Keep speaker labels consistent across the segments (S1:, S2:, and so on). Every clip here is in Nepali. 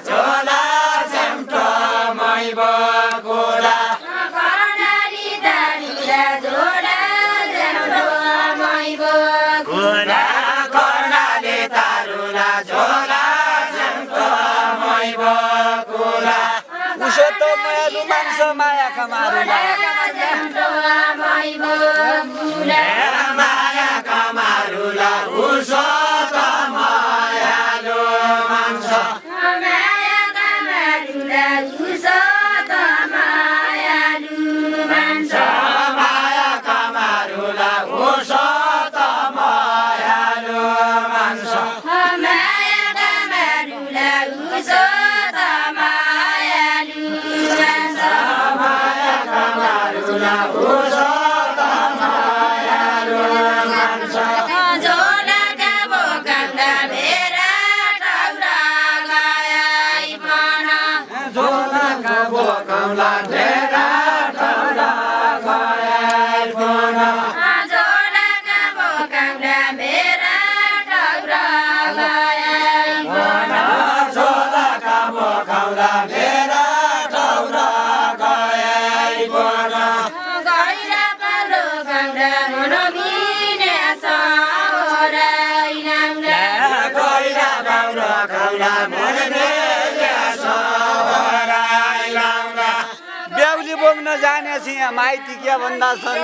S1: झोला झ्याम्टो मै बकुला
S2: कर्णाली दारुला झोला झ्याम्टो मै बकुला
S1: कर्णाले तारुला झोला झ्याम्टो मै बकुला
S3: उसो त मायालु मान्छ मायाका मारुला
S2: झ्याम्टो मै बकुला
S1: मायाका मारुला उसो त मायालु मान्छ
S2: मायाका मारुला उसो त मायालु मान्छ
S1: मायाका मारुला उसो त मायालु मान्छ
S2: मायाका मारुला उसो त मायालु मान्छ
S1: मायाका मारुला उसो त मायालु मान्छ
S2: झोलाका बोकाउँदा भेरा टाउरा गए मन
S1: झोलाका बोकाउँला भेरा टाउरा गए मन
S2: झोलाका बोकाउँदा भेरा टाउरा गए मन
S1: झोलाका बोकाउँला भेरा टाउरा गए मन
S2: गैरा पालो गाउँदा मनमिने सहोराइ नाउँदा
S1: गैरा गाउँ खाउला मनमेले सहराइ लाउँला
S3: बेहुली बोक्न जाने छि यहाँ माइती के भन्दा छन्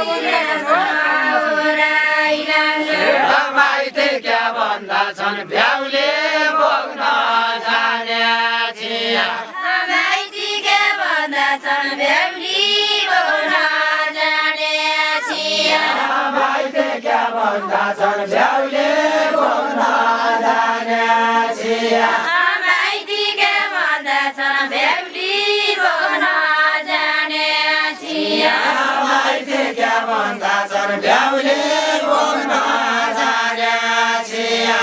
S2: सहोराइ नाउँदा
S1: माइती क्या भन्दा छन् भ्याउले बोक्न जाने छिया
S2: माइती के भन्दा छन् बेहुली बोक्न जाने छिया
S1: माइती क्या भन्दा छन् भ्याउले बोक्न जाने छिया
S2: माइती के भन्दा छन् बेहुली बोक्न जाने छिया
S1: माइती क्या भन्दा छन् भ्याउले बोक्न जाने छिया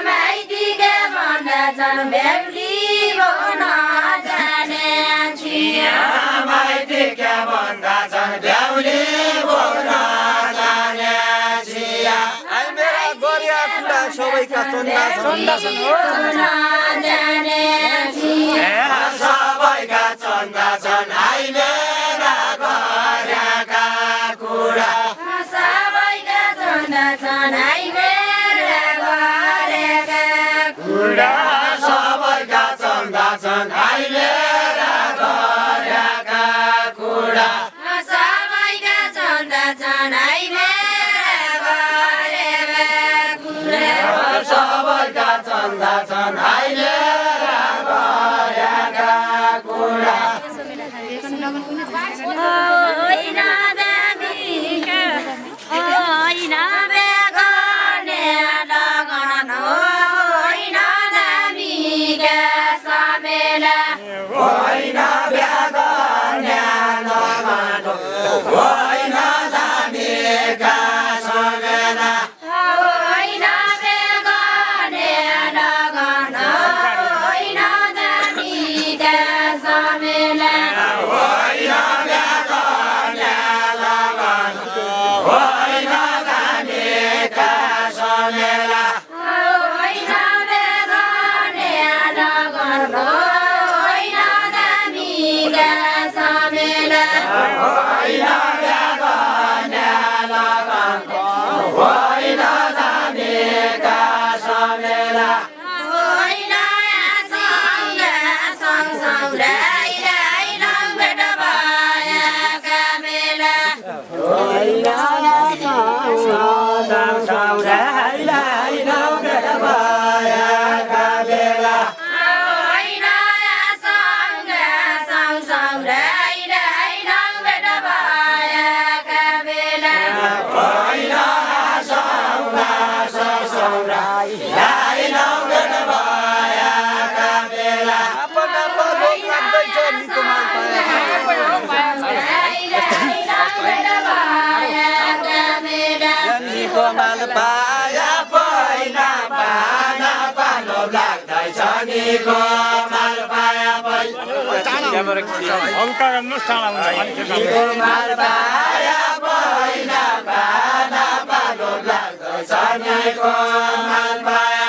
S2: माइती के भन्दा छन् बेहुली बोक्न जाने छिया
S1: माइती क्या भन्दा छन् भ्याउले बोक्न जाने छिया
S3: आई मेरा गरिया कुरा सबैका चन्दा छन्
S2: बोक्न जाने छिया
S1: सबैका चन्दा छन् आई मेरा गरेका कुरा
S2: सबैका चन्दा छन् आई मेरा गरेका कुरा
S1: सबैका चन्दा छन् आई मेरा गरेका कुरा
S2: सबैका चन्दा छन् आई मेरा गरेका कुरा
S1: सबैका चन्दा छन् आई मेरा गरेका कुरा
S2: होइन दामीका होइन बेगर्ने लगन होइन दामीका समेला
S1: होइन बिहा गर्ने लगन होइन दामीका समेला
S2: होइन बेगर्ने लगन होइन दामीका समेला
S1: होइन बिहा गर्ने लगन होइन दामीका समेला
S2: होइन बेगर्ने लगन होइन दामीका समेला
S1: होइन बिहा गर्ने लगन होइन दामीका समेला
S2: होइन सँगसँगै राई लम्बेट भएका बेला होइन सँगसँगै राई लम्बेट भएका बेला
S3: अपन अपन लोक लाग्दैछ निको माल पाए निको माल पाया
S1: पहिला पाना पालो लाग्दैछ निको माल पाया
S4: हल्का गर्नुहोस् टाढा हुन्छ
S1: निको माल पाया पहिला पाना पालो लाग्दैछ निको माल पाया